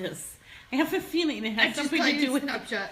this. I have a feeling it has something to do with Snapchat.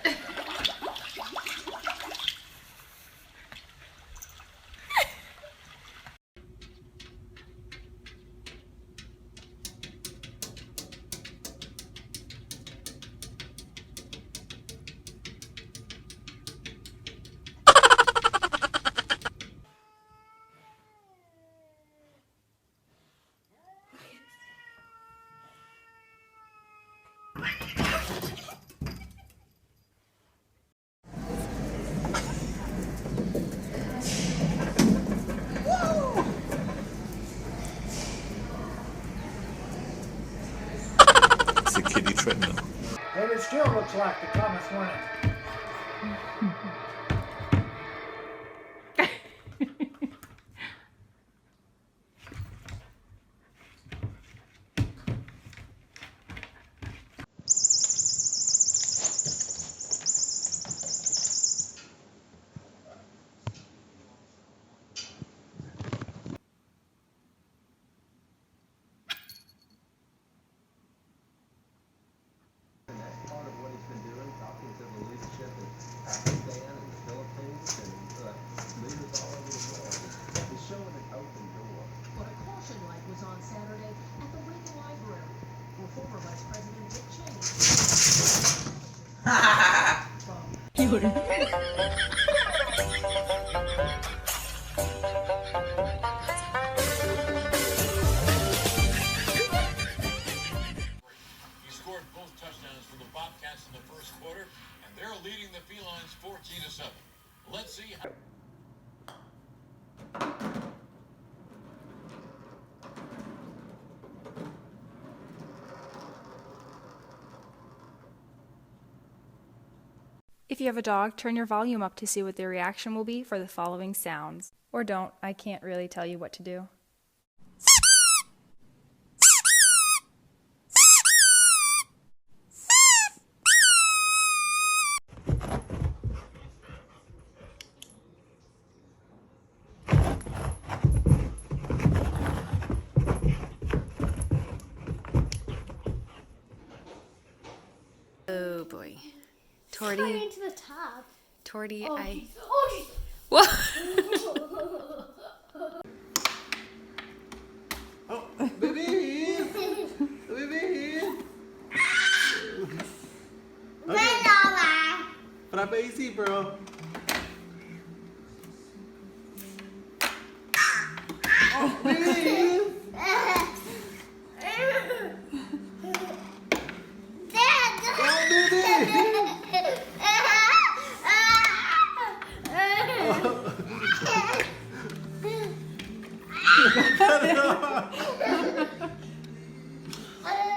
It's a kiddie treadmill. And it still looks like the comet's running. On Saturday at the Lincoln Library, where former Vice President Dick Cheney. He scored both touchdowns for the Bobcats in the first quarter, and they're leading the Felines 14-7. Let's see how. If you have a dog, turn your volume up to see what their reaction will be for the following sounds. Or don't, I can't really tell you what to do. Oh boy. Flying Torty. to the top. Torty, Oh, I... oh, What? Oh, baby! Baby! Okay. Berapa isi, bro? Oh, baby!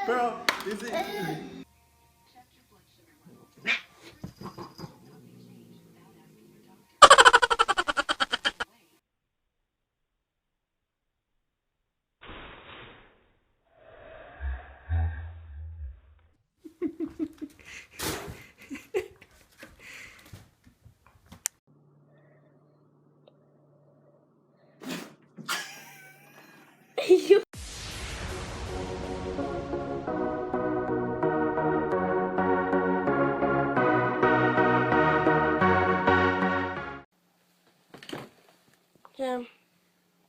Bro, is it?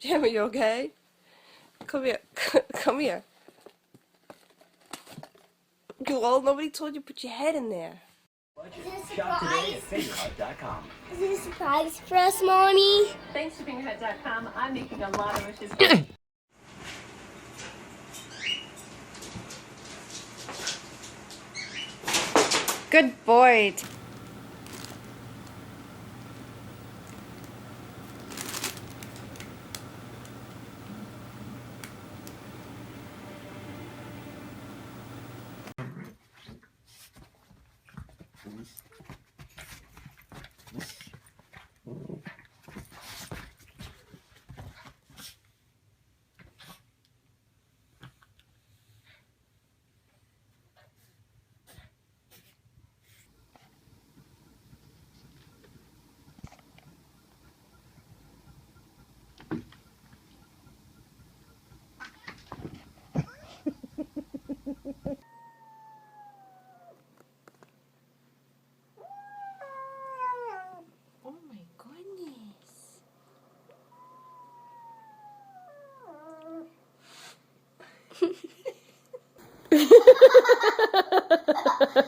Jim, are you okay? Come here. Come here. Well, nobody told you to put your head in there. Shop today at favorite.com. Is it a surprise for us, Mommy? Thanks to fingerhead.com, I'm making a lot of wishes. Good boy.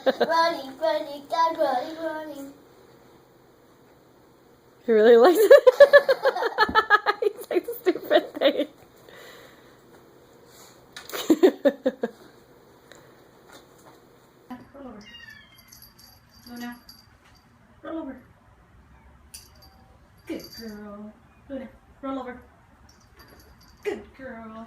Running, running, God, running, running. He really likes it. He's like the stupid thing. Roll over. Luna. Roll over. Good girl. Luna, roll over. Good girl.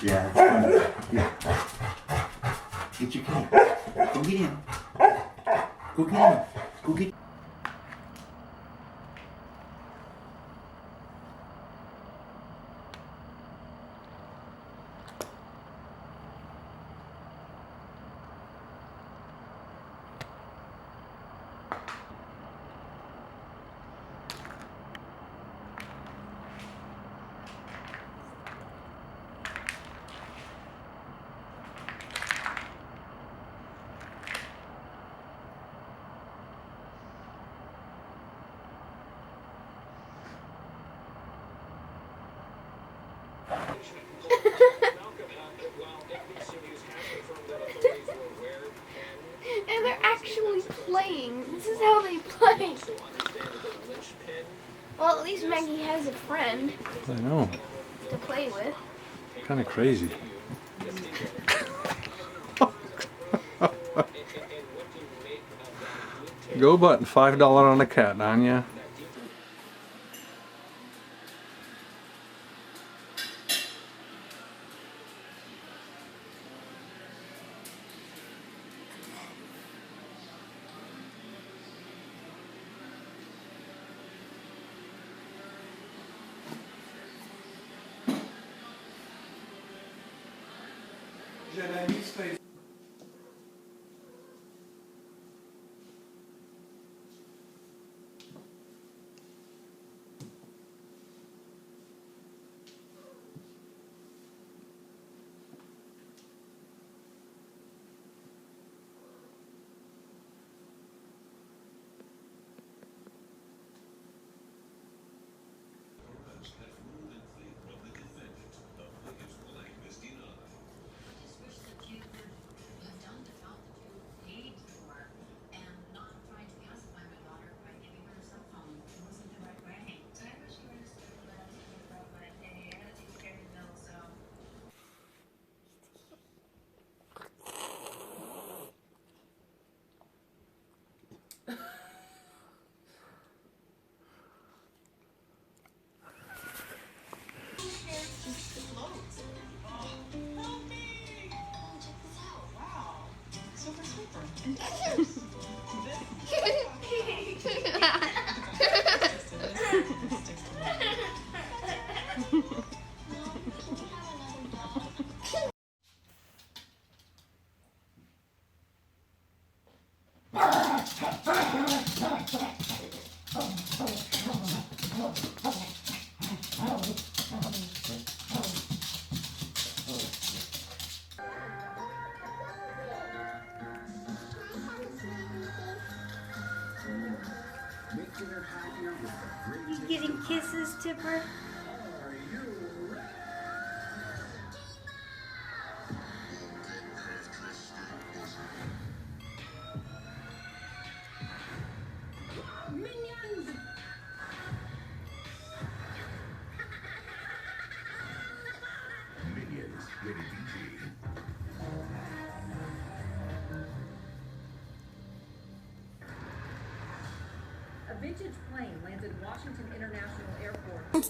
Yeah, it's funny. Yeah. Get your cake. Go get him. Go get him. Go get. And they're actually playing. This is how they play. Well, at least Maggie has a friend I know. to play with. Kind of crazy. Go button, $5 on a cat, Anya. You getting kisses, Tipper? A vintage plane lands at Washington International Airport.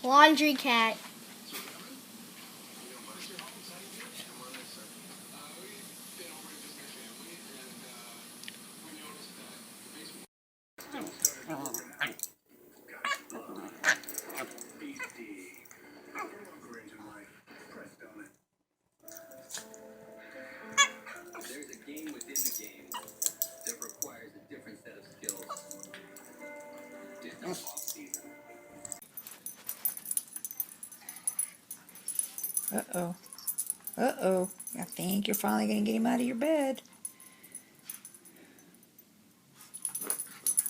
Laundry cat. There's a game within the game that requires a different set of skills. Just not off season. Uh-oh. Uh-oh. I think you're finally going to get him out of your bed.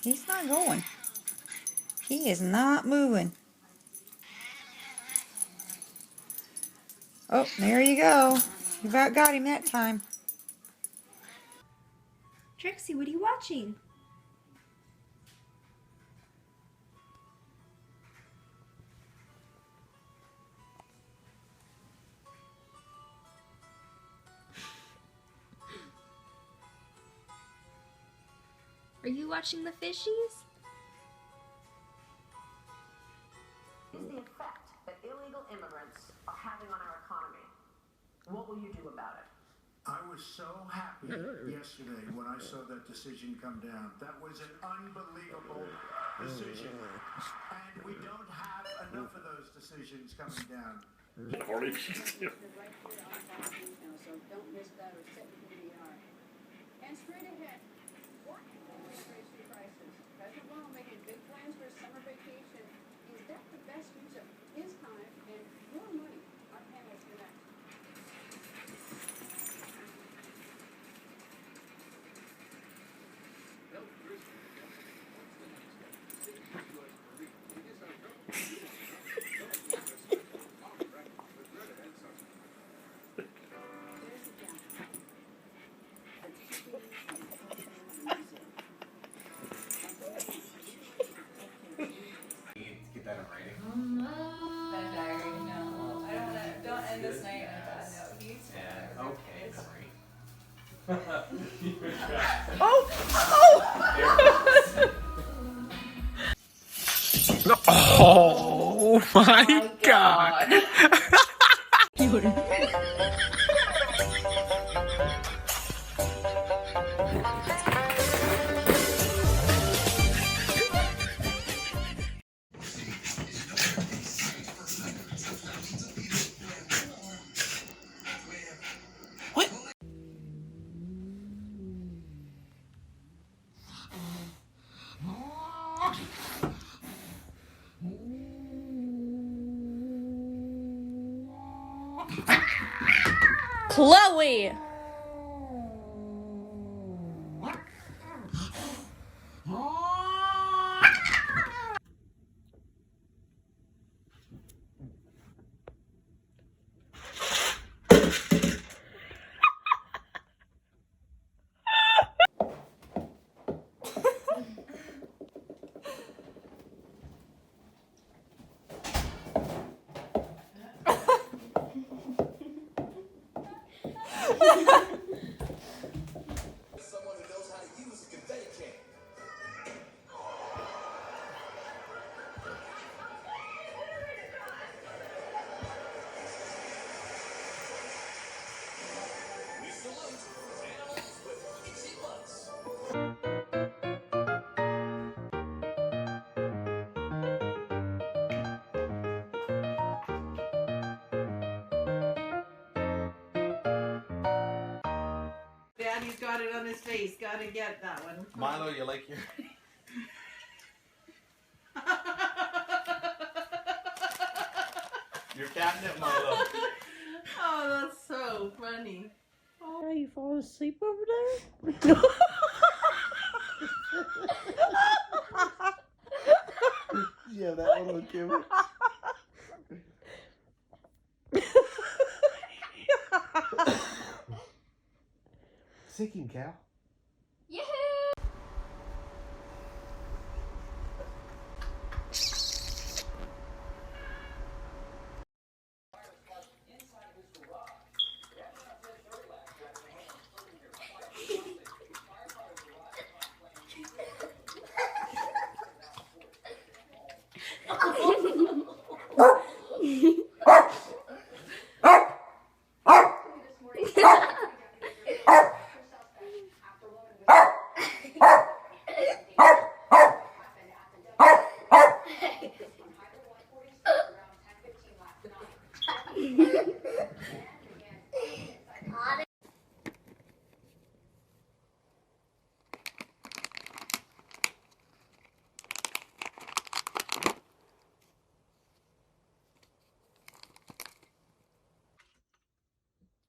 He's not going. He is not moving. Oh, there you go. You about got him that time. Trixie, what are you watching? Are you watching the fishies? Is the effect that illegal immigrants are having on our economy. What will you do about it? I was so happy yesterday when I saw that decision come down. That was an unbelievable decision. And we don't have enough of those decisions coming down. So don't miss that or set the DVR. And straight ahead. Increasing prices. President Obama making big plans for a summer vacation. Is that the best use of his time and your money? Our panelists for next. Get that in writing. Don't end this night on a bad note. Yeah, okay, great. Oh! Oh my God. Chloe! Someone who knows how to use a confetti can. We salute animals with itchy butts. He's got it on his face. Gotta get that one. Milo, you like your... Your catnip, Milo. Oh, that's so funny. Oh, you falling asleep over there? Yeah, that one will give it. Sinking cow. Yeah.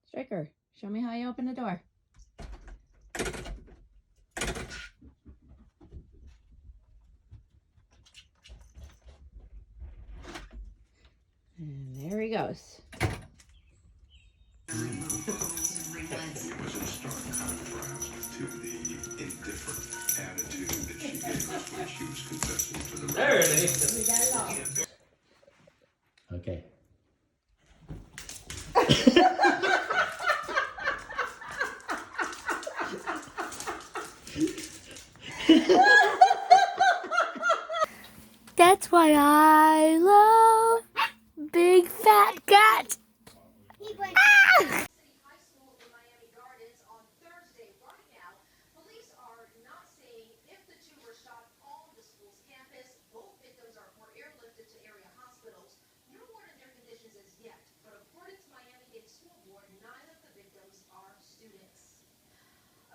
Striker, show me how you open the door. And there he goes. It was in stark contrast to the indifferent attitude that she gave us when she was confessing to the There it is. Okay. That's why I love big fat cat. Ah!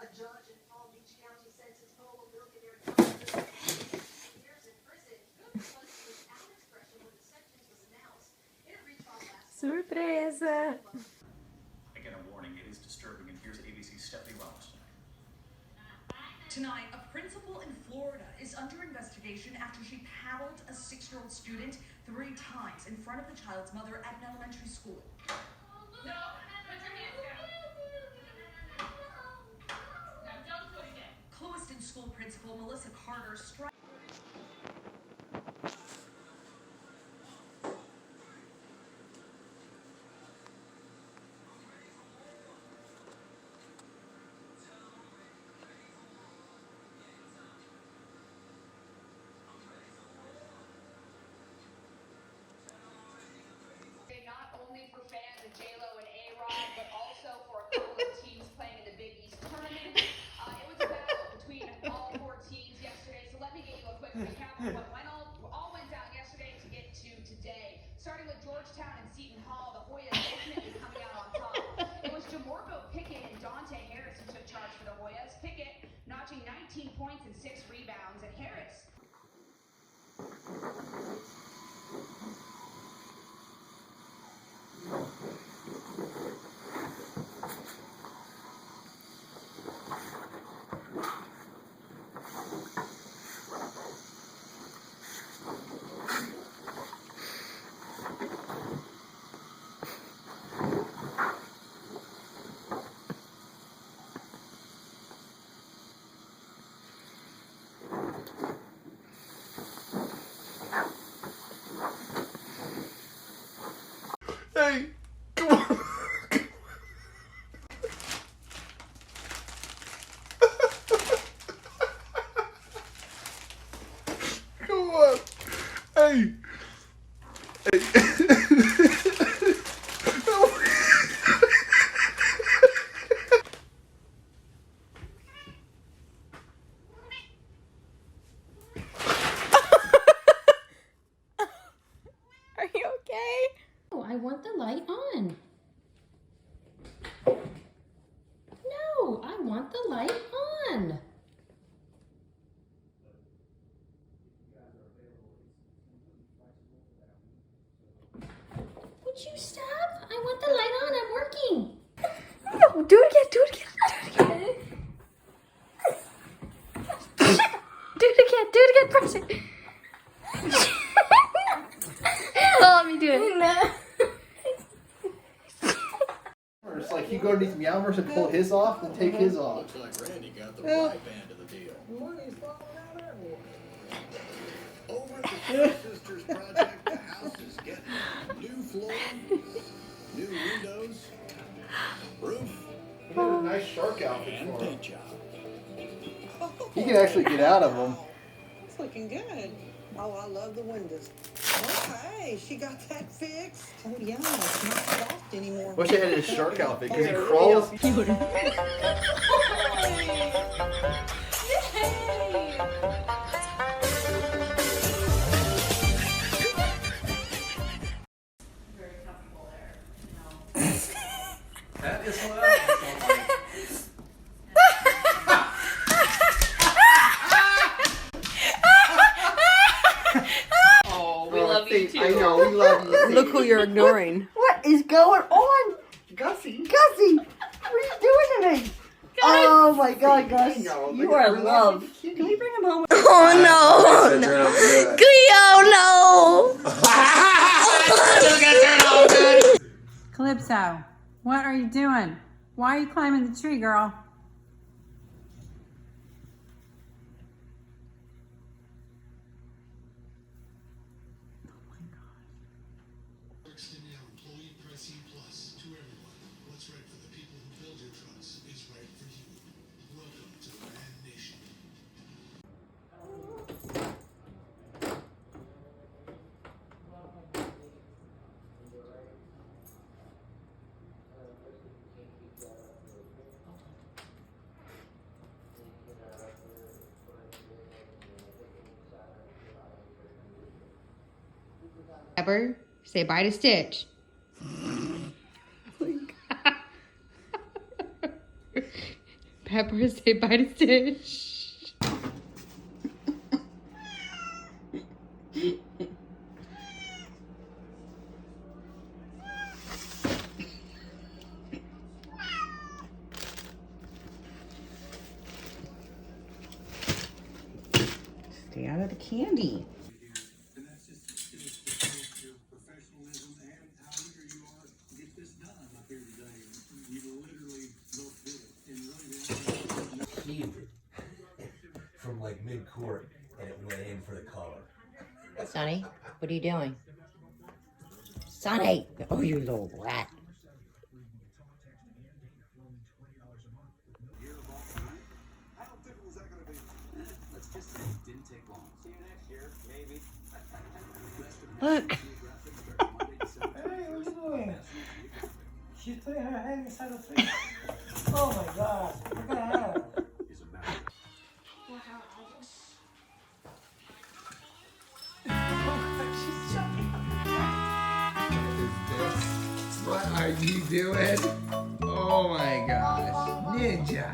A judge in Palm Beach County sentenced Polo millionaire years in prison. Good was without expression when the sentence was announced. It reached our last Surpresa! Again, a warning, it is disturbing, and here's ABC's Stephanie Wells. Tonight, a principal in Florida is under investigation after she paddled a 6-year-old student 3 times in front of the child's mother at an elementary school. No, put your hands down. Now don't do it again. Clewiston School Principal Melissa Carter struck. Not only for fans of J-Lo and A-Rod, but also for a couple of teams playing in the Big East tournament. It was a battle between all 4 teams yesterday, so let me give you a quick recap of what all went down yesterday to get to today. Starting with Georgetown and Seton Hall, the Hoyas ultimately coming out on top. It was 𝗪𝘂𝘁𝗵𝗵 and Dante Harris who took charge for the Hoyas. Pickett notching 19 points and 6 rebounds, and Harris Stop. I want the light on. I'm working. No, do it again. Do it again. Do it again. Do it again. Do it again. Press it. Let me do it. No. It's like you go underneath 𝗪𝘰𝗵 and pull his off, then take his off. Looks like Randy got the right end of the deal. Over at the Three Sisters project, the house is getting new flooring, new windows, roof, He did a nice shark outfit and for him. paint job. He can actually get out of them. It's looking good. Oh, I love the windows. Okay, she got that fixed. Oh, yeah, it's not soft anymore. Wish I had his shark outfit because he crawls. That is what I Oh, we love you too. I know, we love you. Look who you're ignoring. What is going on? Gussie. Gussie, what are you doing to me? Oh my God, Gus. You are in love. Can we bring him home? Oh no! Cleo, no! 𝗪𝘁𝗰𝗵, what are you doing? Why are you climbing the tree, girl? Extending our employee pricing plus to everyone. What's right for the people who build your trucks is right for you. Welcome to the Ram Nation. Pepper, say bye to Stitch. Pepper, say bye to Stitch. Stay out of the candy. And that's just your professionalism and how eager you are to get this done up here today. You literally both did it. And really, cleaned it from like mid-court, and it went in for the color. Sonny, what are you doing? Sonny! Oh, you little rat. Look. Hey, what are you doing? She's putting her head inside the tree. Oh my God, look at her. What are you doing? Oh my gosh. Ninja.